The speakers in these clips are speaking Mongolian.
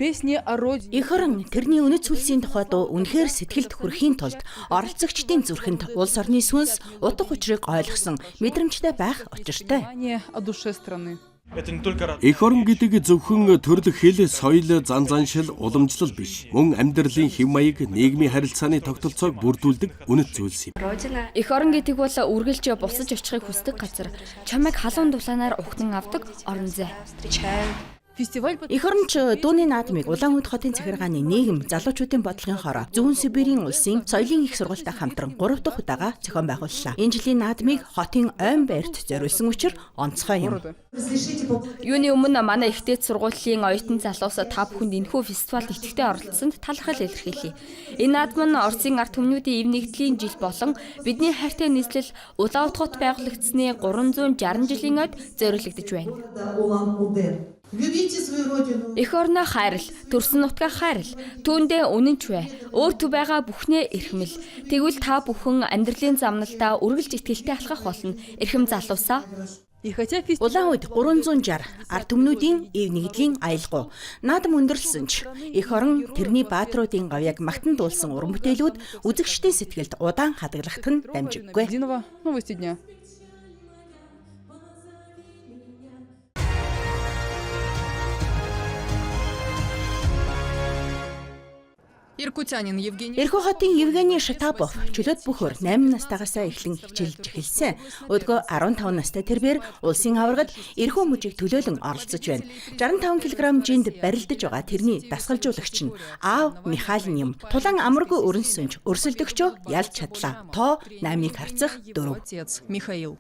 Эх орон тэрний үнэт зүйлсийн тухай дуу үнэхээр сэтгэлд хүрэхийн тулд оролцогчдын зүрхэнд улс орны сүнс утга учирыг ойлгосон мэдрэмжтэй байх учиртай. Эх орон гэдэг зөвхөн төрөлх хэл, соёл, зан заншил, уламжлал биш. Мөн амьдралын хэв маяг, нийгмийн харилцааны тогтолцоог бүрдүүлдэг үнэт зүйлс юм. Эх орон гэдэг бол үргэлж бусаж очихыг хүсдэг газар. Чамайг халуун дулаанаар ухтан авдаг орон зай. Эх оронч дууны наадмыг Улаануд хотын захиргааны нийгэм залуучуудын бодлогын хороо Зүүн Сибирийн улсын соёлын их сургуультай хамтран 3 дахь удаага зохион байгууллаа. Энэ жилийн наадмыг хотын ойн байрт зориулсан учраас онцгой юм. Юуны өмнө манай ихтэй сургуулийн оюутан залуус 5 хүнд энэхүү фестивальд идэвхтэй оролцсонд талархал илэрхийлье. Энэ наадам нь Оросын ард түмнүүдийн эв нэгдлийн жил болон бидний хайртай нийслэл Улаануд хот байгуулагдсны 360 жилийн ойд зориулагдж байна. Эх орноо хайрал, төрсөн нутгаа хайрал, түүндээ үнэнч бай, өөртөө байгаа бүхнээ эрхмэл. Тэгвэл та бүхэн амьдралын замналдаа үргэлж итгэлтэй алхах болно. Эрхэм залуусаа. Улаануд 360 ард түмнүүдийн эв нэгдлийн аялгау. Наадам өндөрлсөн ч эх орон тэрний баатруудын гавьяаг магтан дуулсан уран бүтээлүүд үзэгчдийн сэтгэлд удаан хадгалахт нь дамжиггүй. Ирхүү хотын Евгений Шатапов чөлөөт бөхөр 8 настайгаас эхлэн хичээлж эхэлсэн. Өдгөө 15 настай тэрээр улсын аваргад ирхүү мужийг төлөөлөн оролцож байна. 65 кг жинд барилдаж байгаа тэрний дасгалжуулагч нь аав Михаил юм. Тулаан амаргүй өрнөсөнч өрсөлдөгчөө ялж чадлаа. Тоо 8-ыг харцах 4. Михаил.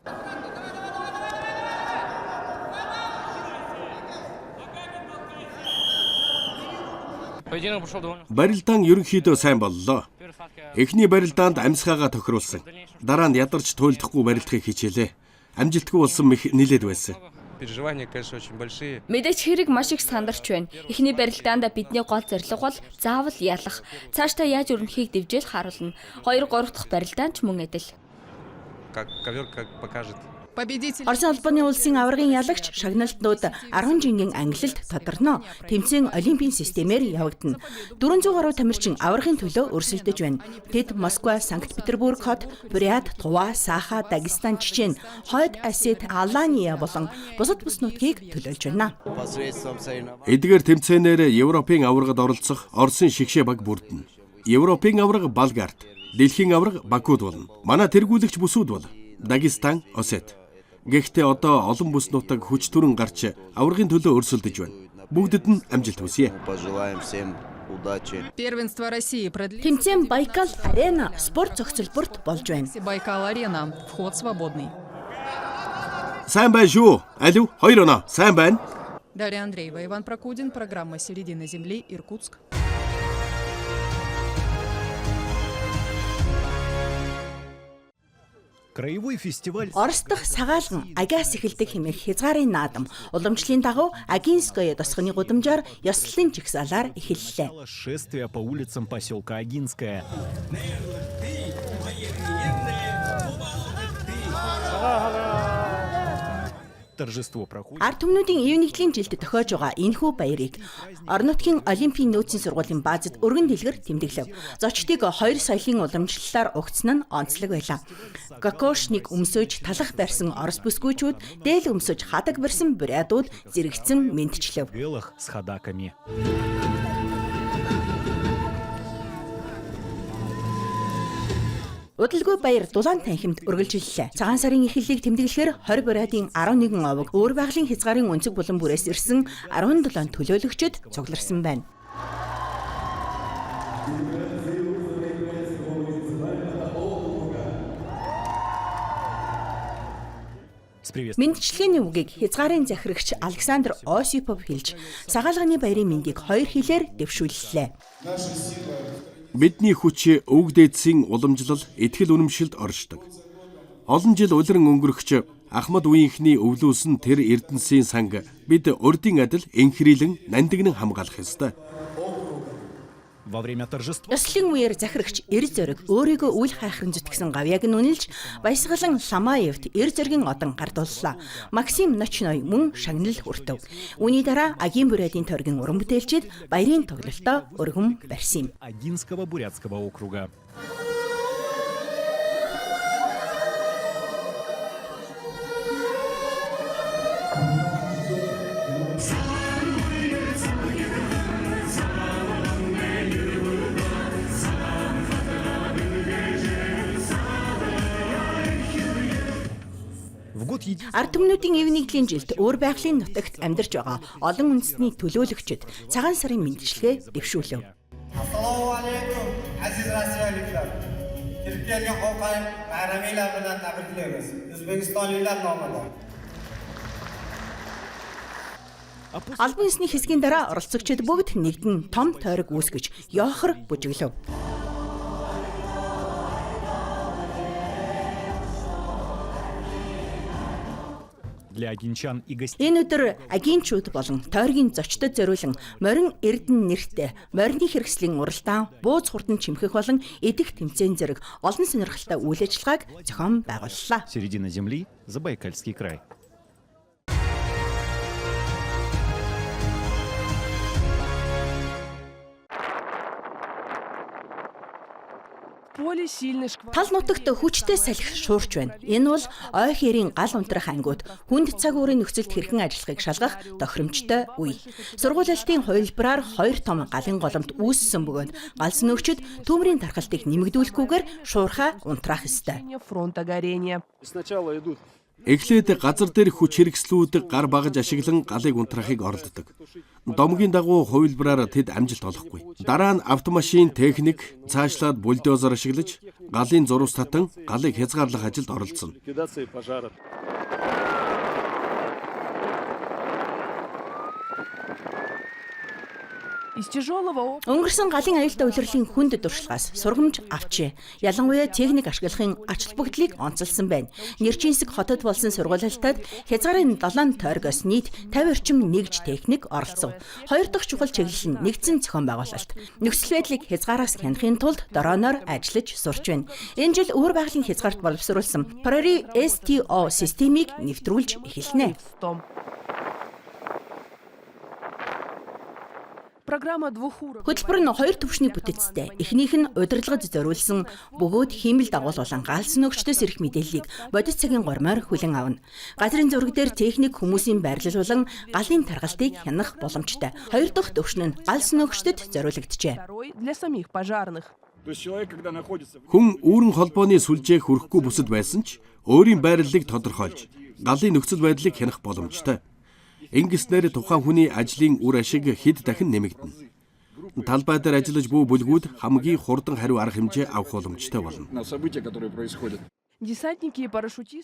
Барилдаан ерөнхийдөө сайн боллоо. Эхний барилдаанд амьсгаагаа тохируулсан. Дараа нь ядарч туйлдахгүй барилдахыг хичээлээ. Амжилтгүй болсон мэх нилээд байсан. Мэдээч хэрэг маш их сандарч байна. Эхний барилдаанд бидний гол зорилго бол заавал ялах. Цаашдаа яаж өрнөхийг дэвжээл харуулна. 2, 3 дахь барилдаан ч мөн адил. Оросын албаны улсын аваргын ялагч шагналтнууд 10 жилийн ангилалд тодорно. Тэмцээн олимпийн системээр явагдана. 400 гаруй тамирчин аваргын төлөө өрсөлдөж байна. Тэд Москва, Санкт-Петербург хот, Бурят, Тува, Саха, Дагестан, Чечен, Хойд Осет, Алания болон бусад бус нутгийг төлөөлж байна. Эдгээр тэмцээнээр Европын аваргад оролцох Оросын шигшээ баг бүрдэнэ. Европын аварга Болгарт, дэлхийн аварга Бакуд болно. Манай тэргүүлэгч бүсүүд бол Дагестан, Осет. Гэхдээ одоо олон бүс нутаг хүч төрөн гарч аваргын төлөө өрсөлдөж байна. Бүгдэд нь амжилт хүсье. Тэмцээн Байкал арена спорт зохицолборт болж байна. Байкал арена. Вход свободный. Сайн байна шүү. Алив 2 оноо. Сайн байна. Дарья Андреева, Иван Прокудин, программа «Середина земли», Иркутск. Орос дахь сагаалган агаас эхэлдэг хэмээх хязгаарын наадам уламжлалын дагуу Агинское тосгоны гудамжаар ёслолын жигсаалаар эхэллээ. Шествие по улицам поселка Агинское. Ард түмнүүдийн эв нэгдлийн жилд тохиож байгаа энэхүү баярыг орон нутгийн олимпийн нөөцийн сургуулийн баазад өргөн дэлгэр тэмдэглэв. Зочдыг 2 соёлын уламжлалаар угтсан нь онцлог байлаа. Кокошник өмсөж талах барьсан орос бүсгүйчүүд, дээл өмсөж хадаг барьсан бурятууд зэрэгцэн мэдчлэв. Удалгүй баяр дулаан танхимд үргэлжиллээ. Цагаан сарын эхлэлийг тэмдэглэхээр 20 бурятын 11 овог өөр байгалийн хязгаарын өнцөг булан бүрээс ирсэн 17 төлөөлөгчөд цугларсан байна. Мэндчилгээний үгийг хязгаарын захирагч Александр Осипов хэлж, сагаалганы баярын мэндийг 2 хэлээр дэвшүүллээ. Бидний хүч өвөг дээдсийн уламжлал, итгэл үнэмшилд оршдог. Олон жил улиран өнгөрөгч Ахмад үеийнхний өвлөөсөн тэр эрдэнсийн санг бид урдын адил энхрийлэн нандинан хамгаалах ёстой. Во время торжества Ёслолын үеэр захирагч эр зориг өөрийгөө үл хайхран зүтгэсэн гавьяг нь үнэлж баясгалан Ламаевт эр зоригийн одон гардууллаа. Максим Ночной мөн шагнал хүртэв. Үүний дараа Агийн бурятын тойргийн уран бүтээлчид баярын тоглолтоо өргөн барьсан юм. Агинского бурятского округа. Ард түмнүүдийн эв нэгдлийн жилд өөр байгалийн нутагт амьдарч байгаа олон үндэсний төлөөлөгчид цагаан сарын мэндчилгээ дэвшүүлв. Ассаламу алейкум азиз россияликлар. Türkiye'nin Hokay bayramıyla beraber tabrikleriz. Özbekistanlılar nomada. Албан ёсны хэсгийн дараа оролцогчид бүгд нэгдэн том тойрог үүсгэж ёохор бүжиглэв. Для агинчан и гостей Энэ өдөр агинчууд болон тойргийн зочдод зориулан морин эрдэн нэртэй морины хэрэгслийн уралдаан, бууз хурдан чимхэх болон эдэх тэмцээн зэрэг олон сонирхолтой үйл ажиллагааг зохион байгууллаа. середина земли, Забайкальский край. Тал нутагт хүчтэй салхи шуурч байна. Энэ бол ой хэрийн гал унтрах ангиуд хүнд цаг уурын нөхцөлд хэрхэн ажиллахыг шалгах тохиромжтой үе. Сургуулиалтын хувилбараар 2 том галын голомт үүссэн бөгөөд галс нөгчд төмрийн тархалтыг нэмэгдүүлэхгүйгээр шуурхаа унтраах ёстой. Эхлээд газар дээр хүч хэрэгслүүд гар багаж ашиглан галыг унтраахыг оролддог. Домгийн дагуу хувилбараар тэд амжилт олохгүй. Дараа нь автомашин техник цаашлаад бульдозер ашиглаж галын зурус татан галыг хязгаарлах ажилд оролцсон. Өнгөрсөн галын аюултай улирлын хүнд дуршлагаас сургамж авчээ. Ялангуяа техник ашиглахын ач холбогдлыг онцолсон байна. Нэрчинсэг хотод болсон сургуулиалтад хязгаарын 7 тойргоос нийт 50 орчим нэгж техник оролцов. Хоёр дахь чухал чиглэл нь нэгдсэн зохион байгуулалт. Нөхцөл байдлыг хязгаараас хянахын тулд дрооноор ажиллаж сурч байна. Энэ жил өөр байгалийн хязгаарт боловсруулсан Prairie STO системийг нэвтрүүлж эхэлнэ. Хөтөлбөр нь 2 түвшний бүтэцтэй. Эхнийх нь удирдлагад зориулсан бөгөөд хиймэл дагуулсан галс нөгчдөөс ирэх мэдээллийг бодит цагийн гормоор хүлээн авна. Газрын зураг дээр техник хүмүүсийн байрлал болон галын таргалтыг хянах боломжтой. 2 дахь түвшин нь галс нөгчдөд зориулагджээ. Хүн үүрэн холбооны сүлжээх хүрэхгүй бүсэд байсан ч өөрийн байрлалыг тодорхойлж галын нөхцөл байдлыг хянах боломжтой. Ингэснээр тухайн хүний ажлын үр ашиг хэд дахин нэмэгдэнэ. Талбай дээр ажиллаж буй бүлгүүд хамгийн хурдан хариу арга хэмжээ авах боломжтой болно.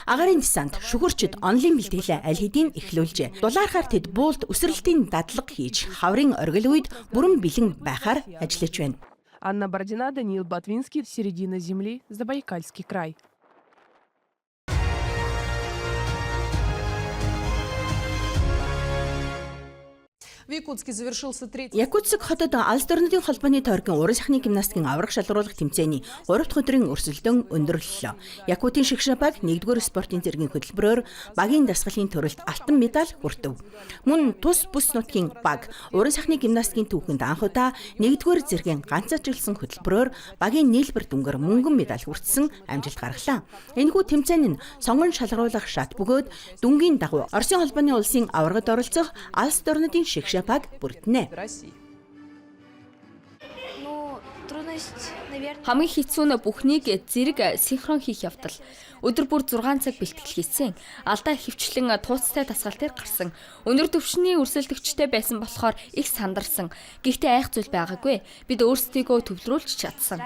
Агарын десант шүгүрчид онлайн бэлтгэлээ аль хэдийн эхлүүлжээ. Дулаархаар тэд буулт өсрэлтийн дадлага хийж хаврын оргил үед бүрэн бэлэн байхаар ажиллаж байна. Анна Бородина, Даниил Ботвинский, середина земли, Забайкальский край. Якутск хотод Алс дорнодын холбооны тойргийн уран сайхны гимнастикийн аврах шалгаруулах тэмцээний 3 дахь өдрийн өрсөлдөөн өндөрлөлөө. Якутын шигшээ баг 1-р спортын зэргийн хөтөлбөрөөр багийн дасгалын төрөлд алтан медаль хүртэв. Мөн тус бүс нутгийн баг уран сайхны гимнастикийн түүхэнд анх удаа 1-р зэргийн ганцаарчилсан хөтөлбөрөөр багийн нийлбэр дүнгээр мөнгөн медаль хүртсэн амжилт гаргалаа. Энэхүү тэмцээн нь сонгон шалгаруулах шат бөгөөд дүнгийн дагуу Оросын холбооны улсын аврагад оролцох Алс дорнодын шигшээ баг бүрднэ. Хамгийн хэцүү нь бүхнийг зэрэг синхрон хийх явдал. Өдөр бүр 6 цаг бэлтгэл хийсэн. Алдаа хөвчлэн тууцтай тасгал дээр гарсан. Өнөр төвшний өрсөлдөгчтэй байсан болохоор их сандарсан. Гэхдээ айх зүйл байгаагүй. Бид өөрсдийгөө төвлөрүүлж чадсан.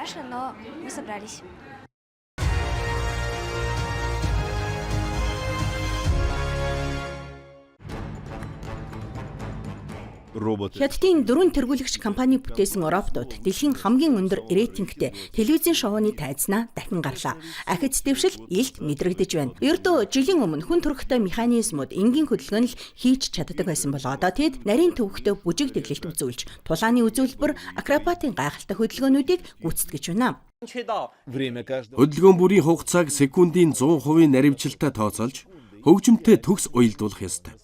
Хятадын 4 тэргүүлэгч компани бүтээсэн роботууд дэлхийн хамгийн өндөр рейтингтэй телевизийн шоуны тайзнаа дахин гарлаа. Ахиц дэвшил илт мэдрэгдэж байна. Ердөө жилийн өмнө хүн төрхтэй механизмууд энгийн хөдөлгөөн л хийж чаддаг байсан бол одоо тэд нарийн төвөгтөө бүжиг дэглэлт үзүүлж, тулааны үзүүлбэр, акробатын гайхалтай хөдөлгөөнүүдийг гүйцэтгэж байна. Хөдөлгөөн бүрийн хугацааг секундын 100% наривчлалтай тооцоолж, хөгжимтэй төгс уялдуулах ёстой.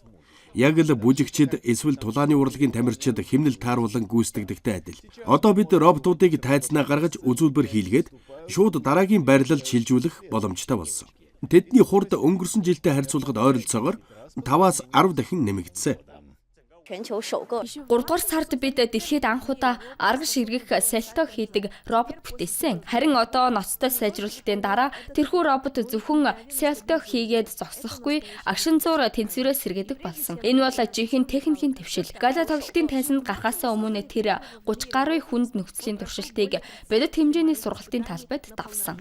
Яг л бүжигчид эсвэл тулааны урлагийн тамирчид хэмнэл тааруулан гүйцэтгэдэгтэй адил. Одоо бид роботуудыг тайзнаа гаргаж үзүүлбэр хийлгээд шууд дараагийн байрлалд шилжүүлэх боломжтой болсон. Тэдний хурд өнгөрсөн жилтэй харьцуулахад ойролцоогоор 5-аас 10 дахин нэмэгдсэн. 3 дугаар сард бид дэлхийд анх удаа арга ширгэх сальто хийдэг робот бүтээсэн. Харин одоо ноцтой сайжруулалтын дараа тэрхүү робот зөвхөн сальто хийгээд зогсохгүй агшин зуур тэнцвэрээ сэргээдэг болсон. Энэ бол жинхэнэ техникийн твшил. Гала тоглолтын тайзанд гарахаас өмнө тэр 30 гаруй хүнд нөхцөлийн туршилтыг бодит хэмжээний сургалтын талбайд давсан.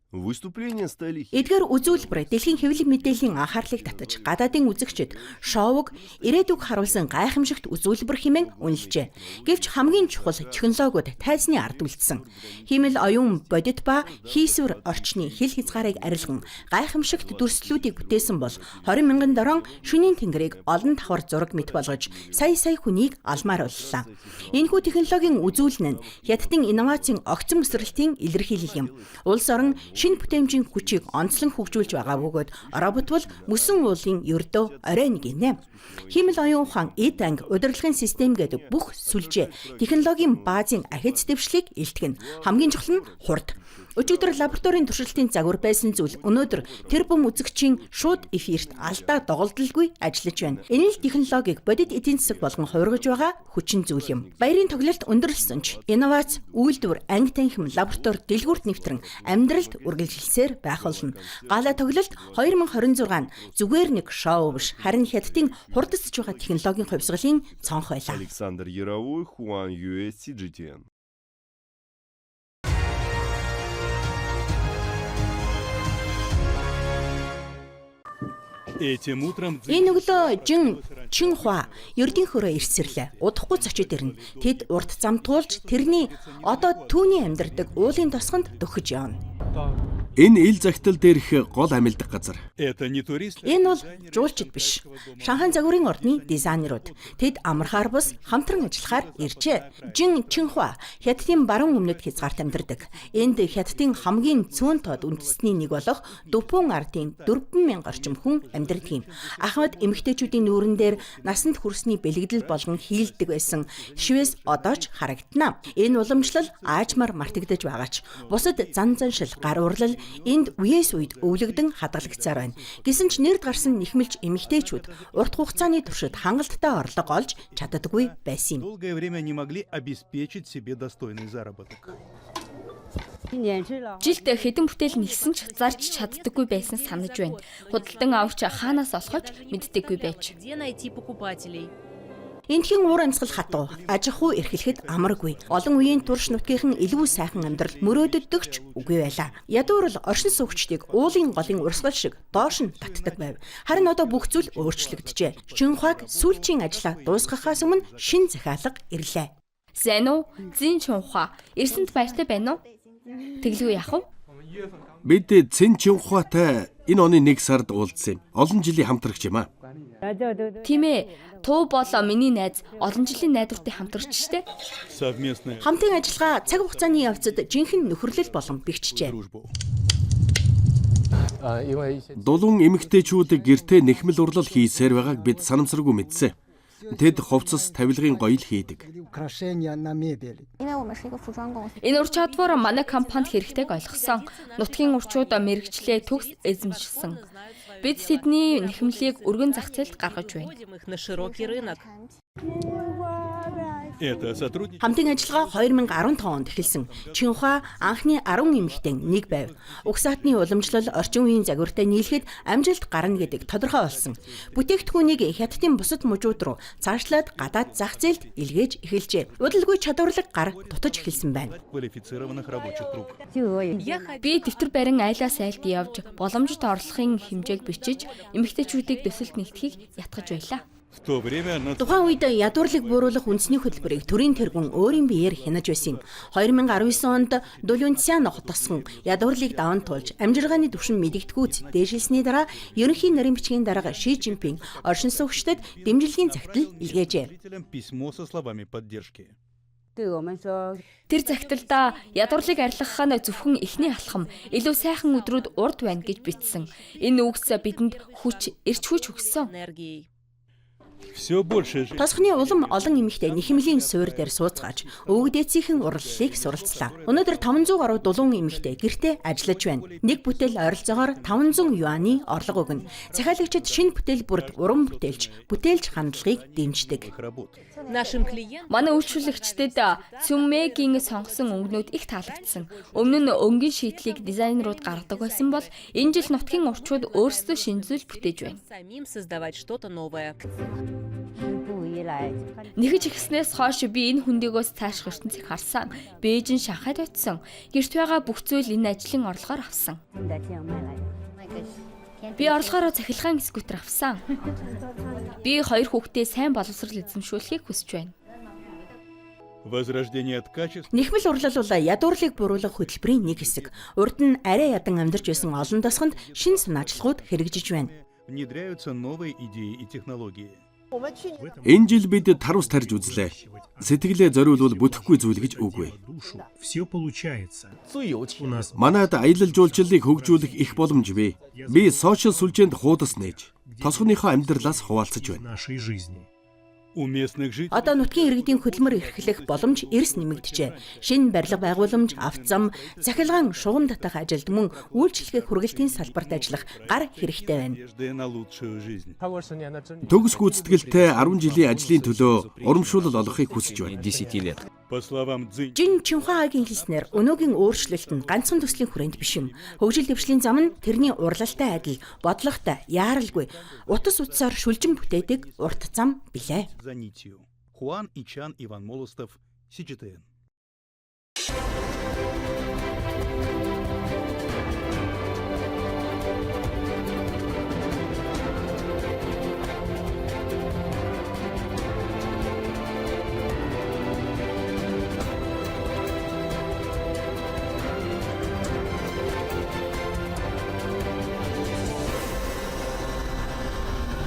Эдгээр үзүүлбэр дэлхийн хэвлэл мэдээллийн анхаарлыг татаж гадаадын үзэгчид шоуг ирээдүг харуулсан гайхамшигт үзүүлбэр хэмээн үнэлжээ. Гэвч хамгийн чухал технологиуд тайзны ард үлдсэн. Хиймэл оюун бодит ба хийсвэр орчны хил хязгаарыг арилган гайхамшигт дүрслэлүүдийг бүтээсэн бол 20 мянган дорон шөнийн тэнгэрийг олон давхар зураг мэт болгож сая хүнийг алмаар боллоо. Энэхүү технологийн үзүүлэн нь Хятадын инновацийн огцон өсрэлтийн илэрхийлэл юм. Улс орон шинэ бүтээмжийн хүчийг онцлон хөгжүүлж байгаа бөгөөд робот бол мөсөн уулын ердөө оройн гинэ. Хиймэл оюун ухаан, эд анги, удирдлагын систем гэдэг бүх сүлжээ технологийн баазын ахиц дэвшлиг илтгэн. Хамгийн чухал нь хурд. Өчигдөр лабораторийн туршилтын загвар байсан зүйл өнөөдөр тэр бум үзэгчийн шууд эфирт алдаа доголдолгүй ажиллаж байна. Энэ л технологиг бодит эдийн засаг болгон хувиргаж байгаа хүчин зүйл юм. Баярын тоглолт өндөрлсөн ч инновац, үйлдвэр, анги танхим, лаборатори дэлгүүрт нэвтрэн амьдралд үргэлжилсээр байх болно. Гала тоглолт 2026 зүгээр нэг шоу биш, харин Хятадын хурдсж байгаа технологийн хувьсгалын цонх байлаа. Александр Яровой, Хуан Юэ, CGTN. Энэ өглөө Чинхуа ердийн хөрөө ирсэрлээ. Удахгүй зочид ирнэ. Тэд урт зам туулж тэрний одоо түүний амьдардаг уулын тосгонд дөхөж явна. Энэ ил загтал дээрх гол амилдаг газар. Энэ бол жуулчид биш. Шанхай загварын ордны дизайнерууд. Тэд амархаар бус хамтран ажиллахаар иржээ. Чинхуа Хятадын баруун өмнөд хязгаарт амьдардаг. Энд Хятадын хамгийн цөөн тод үндэстний нэг болох Дүпүн ардын 4,000 орчим хүн амьдардаг юм. Ахмад эмэгтэйчүүдийн нүүрэн дээр насанд хүрсний бэлэгдэл болгон хийлдэг байсан шивээс одоо ч харагдана. Энэ уламжлал аажмаар мартагдаж байгаач бусад зан заншил, гар урлал энд үеэс үед өвлөгдөн хадгалагдсаар байна. Гэсэн ч нэрд гарсан нэхмэлж эмэгтэйчүүд урт хугацааны туршид хангалттай орлого олж чаддаггүй байсан юм. Жилд хэдэн бүтээл нэгсэн ч зарж чаддаггүй байсан санаж байна. Худалдан авч хаанаас олохож мэддэггүй байж. Эндхийн уур амьсгал хатуу, аж ахуй эрхлэхэд амаргүй. Олон үеийн турш нутгийнхан илүү сайхан амьдрал мөрөөддөгч үгүй байлаа. Ядуурл оршин суугчдыг уулын голын урсгал шиг доош нь татдаг байв. Харин одоо бүх зүйл өөрчлөгдөжээ. Чинхуаг сүүлчийн ажлаа дуусгахаас өмнө шин захиалга ирлээ. Сайн уу? Зин Чинхуа ирсэнд баяртай байна уу? Тэглгүй яах вэ? Бид Цин Чинхуатай энэ оны 1 сард уулзсан юм. Олон жилийн хамтрагч юм аа. Тийм ээ. Туу бол миний найз, олон жилийн найдвартай хамтрагч штэ. Хамтын ажиллагаа цаг хугацааны явцад жинхэнэ нөхөрлөл болон бэхжижээ. Дулуун эмэгтэйчүүд гэртээ нэхмэл урлал хийсээр байгааг бид санамсаргүй мэдсэн. Тэд хувцас тавилгын гоёл хийдэг. Энэ ур чадвар манай компанид хэрэгтэйг ойлгосон. Нутгийн урчууд мэрэгчлээ төгс эзэмшсэн. Бид тэдний нэхмлийг өргөн зах зээлд гаргаж байна. Хамтын ажиллагаа 2015 онд эхэлсэн. Чинхуа анхны 10 эмэгтэйн нэг байв. Угсаатны уламжлал орчин үеийн загвартай нийлэхэд амжилт гарна гэдэг тодорхой болсон. Бүтээгдэхүүнийг Хятадын бусад мужууд руу цаашлаад гадаад зах зээлд илгээж эхэлжээ. Удалгүй чадварлаг гар дутаж эхэлсэн байна. Би дэвтэр барин айлаас айлд явж боломжит орлогын хэмжээг бичиж эмэгтэйчүүдийг төсөлд нэгтгэхийг ятгах байлаа. Тухайн үед ядуурлыг бууруулах үндэсний хөтөлбөрийг төрийн тэргүүн өөрийн биеэр хянаж байсан. 2019 онд Долюнцян хотосгон ядуурлыг даван туулж амжиргааны түвшин мэдэгдэхүйц дээшилсний дараа ерөнхий нарийн бичгийн дарга Ши Жинпинг оршин суугчдад дэмжлэгийн загтал илгээжээ. Тэр загталдаа ядуурлыг арилгах нь зөвхөн эхний алхам, илүү сайхан өдрүүд урд байна гэж бичсэн. Энэ үгс бидэнд хүч, эрч хүч өгсөн. Тосхны улам олон эмэгтэй нэхэмлийн суурь дээр сууцгааж өвөг дээдсийнхэн урлалыг суралцлаа. Өнөөдөр 500 гаруй дулуун эмэгтэй гэртээ ажиллаж байна. Нэг бүтээл ойролцоогоор 500 юаны орлого өгнө. Захиалагчид шинэ бүтээл бүрд уран бүтээлч хандлагыг дэмждэг. Манай үйлчлүүлэгчдэд Цюммегийн сонгосон өнгөнүүд их таалагдсан. Өмнө нь өнгийн шийдлийг дизайнерууд гаргадаг байсан бол энэ жил нутгийн орчууд өөрсдөө шинжлүүлж бүтээж байна. Нэгж ихснээс хойш би энэ хүндийгөөс цаашх ертөнцийг харсан. Бээжин Шанхайд очсон. Гэрт байгаа бүх зүйл энэ ажлын орлогоор авсан. Би орлогоороо цахилгаан скутер авсан. Би 2 хүүхдээ сайн боловсрол эзэмшүүлэхийг хүсэж байна. Нэхмэл урлал бол ядуурлыг бууруулах хөтөлбөрийн нэг хэсэг. Урд нь арай ядан амьдарч байсан олон тосгонд шинэ санаачлагууд хэрэгжиж байна. Энэ жил бид тарус тарж үзлээ. Сэтгэлээ зориулвал бүтэхгүй зүйл гэж үгүй. Манайд аялал жуулчлалыг хөгжүүлэх их боломж бий. Би сошиал сүлжээнд хуудас нээж, тосгоныхоо амьдралаас хуваалцаж байна. Одоо нутгийн иргэдийн хөдөлмөр эрхлэх боломж эрс нэмэгдэжээ. Шинэ барилга байгууламж, автозам, захилгаан, шугам татах ажилд мөн үйлчлэгээ хүргэлтийн салбарт ажиллах гар хэрэгтэй байна. Төгс гүйцэтгэлтэй 10 жилийн ажлын төлөө урамшуулал олгохыг хүсэж байна. Жин Чинхуагийн хэлснээр өнөөгийн өөрчлөлт нь ганцхан төслийн хүрээнд биш юм. Хөгжил дэвшлийн зам нь тэрний урлалтай адил, бодлоготой, яаралгүй, утас утсаар шүлжин бүтээдэг урт зам билээ. Хуан Ичан Иван Молостов, CGTN.